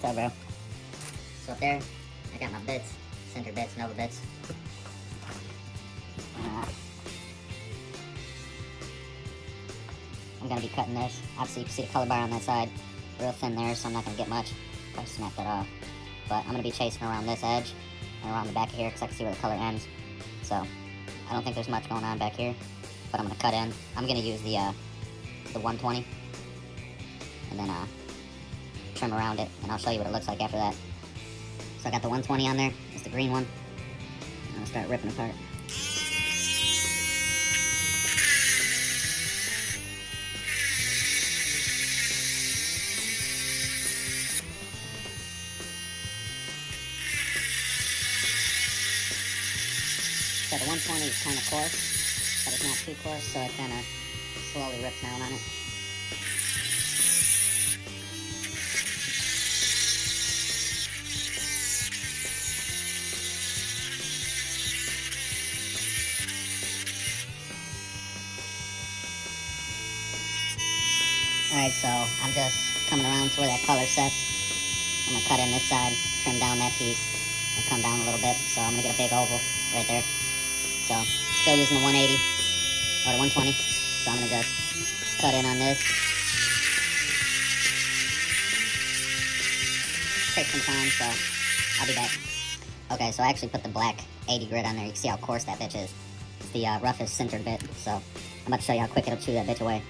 What's up, bro? So up there, I got my bits, center bits, Nova bits. I'm gonna be cutting this. Obviously, you can see the color bar on that side, real thin there, so I'm not gonna get much. I'll snap that off. But I'm gonna be chasing around this edge and around the back of here because I can see where the color ends. So I don't think there's much going on back here, but I'm gonna cut in. I'm gonna use the 120, and then trim around it, and I'll show you what it looks like after that. So I got the 120 on there. It's the green one. And I'll start ripping apart. So the 120 is kind of coarse, but it's not too coarse, so it kind of slowly rips down on it. Alright, so I'm just coming around to where that color sets. I'm going to cut in this side, trim down that piece, and come down a little bit. So I'm going to get a big oval right there. So still using the 180, or the 120. So I'm going to just cut in on this. Take some time, so I'll be back. Okay, so I actually put the black 80 grit on there. You can see how coarse that bitch is. It's the roughest centered bit, so I'm about to show you how quick it'll chew that bitch away.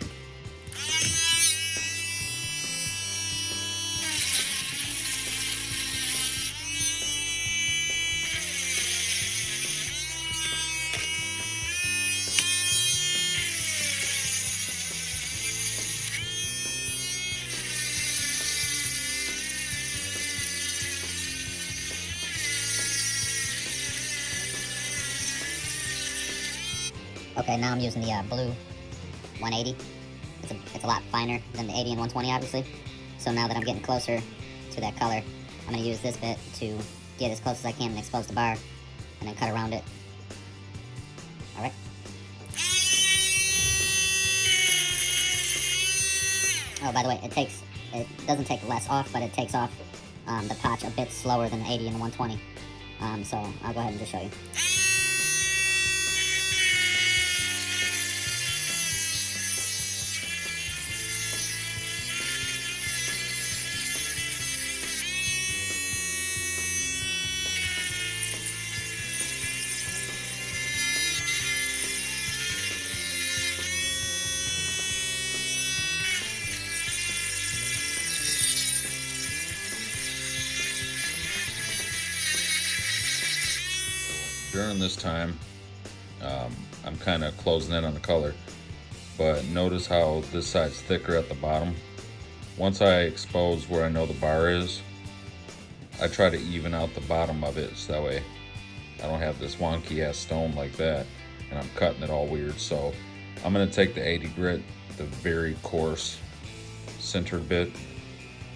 Okay, now I'm using the blue 180. It's a lot finer than the 80 and 120, obviously. So now that I'm getting closer to that color, I'm going to use this bit to get as close as I can and expose the bar, and then cut around it. Alright. Oh, by the way, it doesn't take less off, but it takes off the potch a bit slower than the 80 and the 120. So I'll go ahead and just show you. During this time, I'm kind of closing in on the color, but notice how this side's thicker at the bottom. Once I expose where I know the bar is, I try to even out the bottom of it so that way I don't have this wonky ass stone like that and I'm cutting it all weird. So I'm going to take the 80 grit, the very coarse centered bit,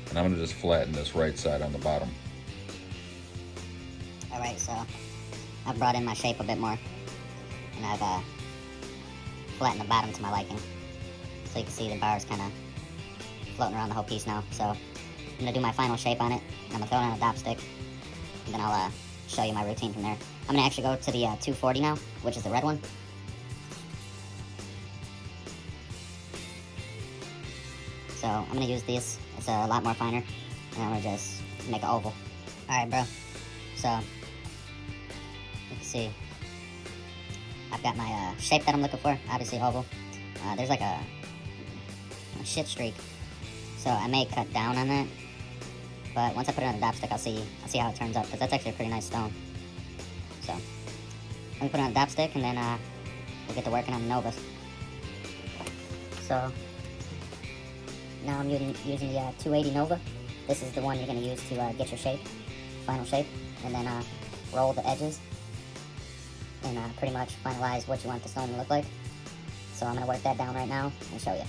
and I'm going to just flatten this right side on the bottom. Alright, so I've brought in my shape a bit more, and I've flattened the bottom to my liking. So you can see the bars kind of floating around the whole piece now. So I'm going to do my final shape on it, and I'm going to throw it on a dop stick, and then I'll show you my routine from there. I'm going to actually go to the 240 now, which is the red one. So I'm going to use this. It's a lot more finer, and I'm going to just make an oval. Alright, bro. So you can see I've got my shape that I'm looking for, obviously oval. There's like a shit streak, so I may cut down on that, but once I put it on the dop stick, I'll see how it turns up, because that's actually a pretty nice stone. So let me put it on the dop stick, and then we'll get to working on the Novas. So now I'm using the 280 Nova. This is the one you're going to use to get your shape, final shape, and then roll the edges and pretty much finalize what you want the stone to look like. So I'm going to work that down right now and show you.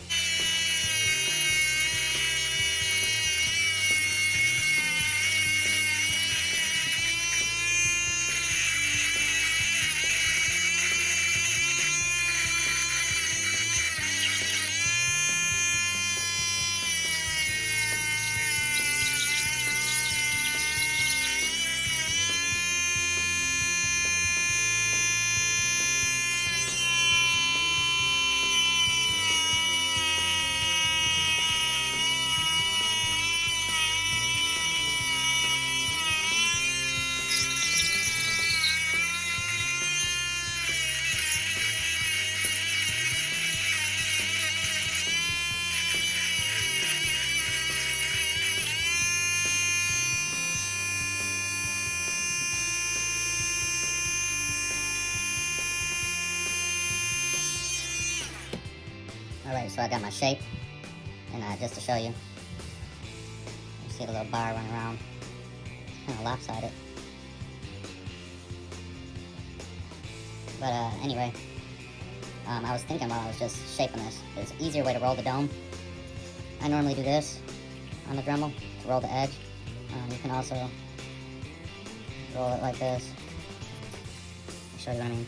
Alright, so I got my shape, and just to show you, you see the little bar running around, kind of lopsided. But anyway, I was thinking while I was just shaping this, there's an easier way to roll the dome. I normally do this on the Dremel to roll the edge. You can also roll it like this. I'll show you what I mean.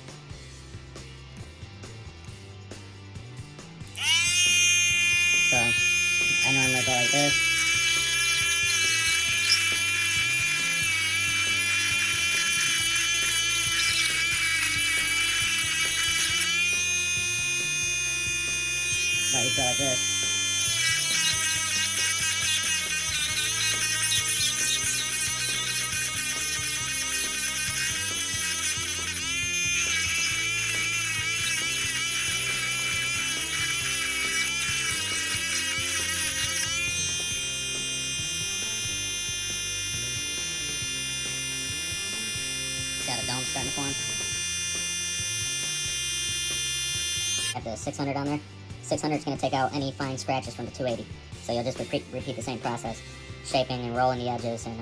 So, I normally go like this. But you go like this. Got a dome starting to form. Got the 600 on there. 600 is going to take out any fine scratches from the 280. So you'll just repeat the same process, shaping and rolling the edges, and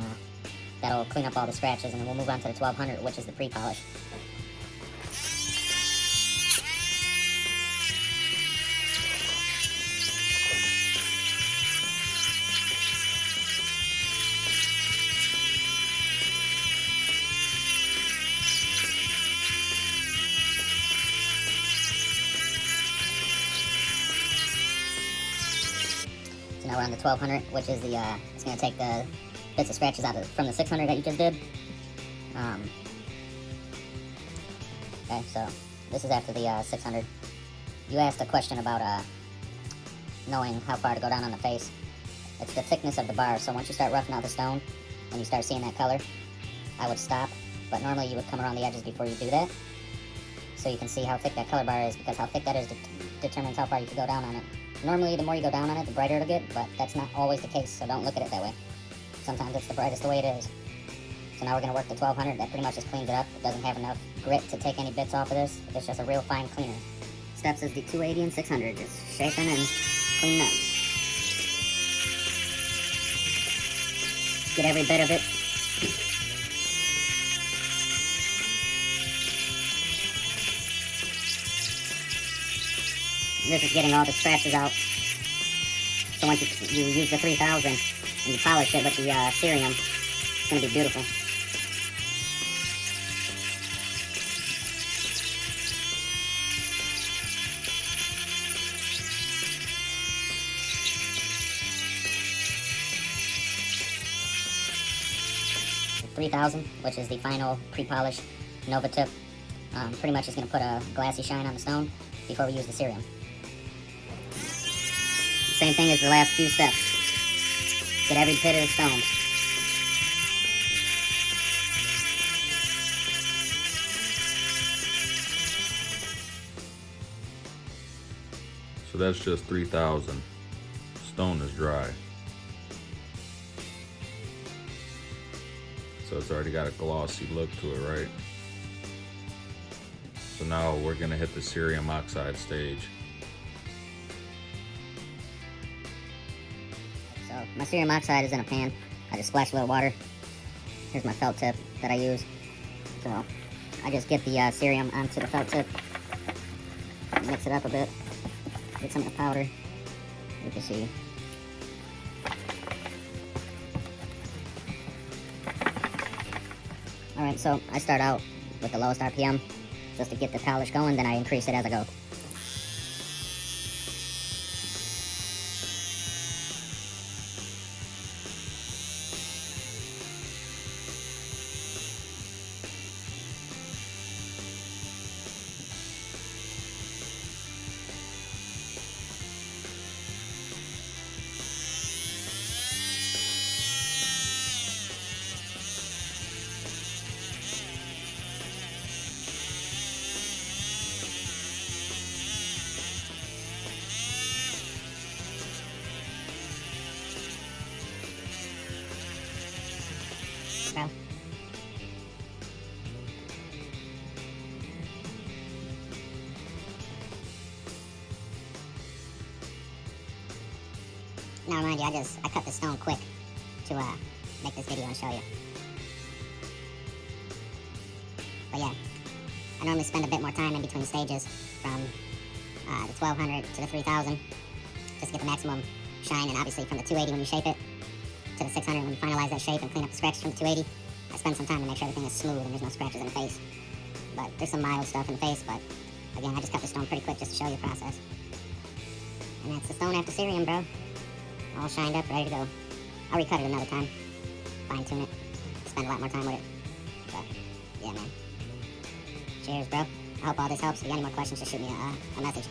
that'll clean up all the scratches. And then we'll move on to the 1200, which is the pre-polish. So now we're on the 1200, which is the, it's going to take the bits of scratches out from the 600 that you just did. Okay, so this is after the 600. You asked a question about knowing how far to go down on the face. It's the thickness of the bar, so once you start roughing out the stone and you start seeing that color, I would stop, but normally you would come around the edges before you do that. So you can see how thick that color bar is, because how thick that is determines how far you can go down on it. Normally, the more you go down on it, the brighter it'll get, but that's not always the case, so don't look at it that way. Sometimes it's the brightest the way it is. So now we're going to work the 1200. That pretty much just cleans it up. It doesn't have enough grit to take any bits off of this. It's just a real fine cleaner. Steps is the 280 and 600, just shaping and cleaning up. Get every bit of it. This is getting all the scratches out. So once you use the 3000 and you polish it with the cerium, it's going to be beautiful. The 3000, which is the final pre-polished Nova tip, pretty much is going to put a glassy shine on the stone before we use the cerium. Same thing as the last few steps. Get every bit of the stone. So that's just 3000. Stone is dry. So it's already got a glossy look to it, right? So now we're gonna hit the cerium oxide stage. So my cerium oxide is in a pan. I just splash a little water. Here's my felt tip that I use. So I just get the cerium onto the felt tip, mix it up a bit, get some of the powder. You can see. Alright, so I start out with the lowest RPM just to get the polish going, then I increase it as I go. Well, Now, mind you, I cut the stone quick to make this video and show you. But yeah, I normally spend a bit more time in between stages from the 1200 to the 3000 just to get the maximum shine, and obviously from the 280 when you shape it to the 600 when you finalize that shape and clean up the scratches from the 280. I spend some time to make sure everything is smooth and there's no scratches in the face. But there's some mild stuff in the face, but again, I just cut the stone pretty quick just to show you the process. And that's the stone after cerium, bro. All shined up, ready to go. I'll recut it another time, fine tune it, spend a lot more time with it. But yeah, man. Cheers, bro. I hope all this helps. If you got any more questions, just shoot me a message.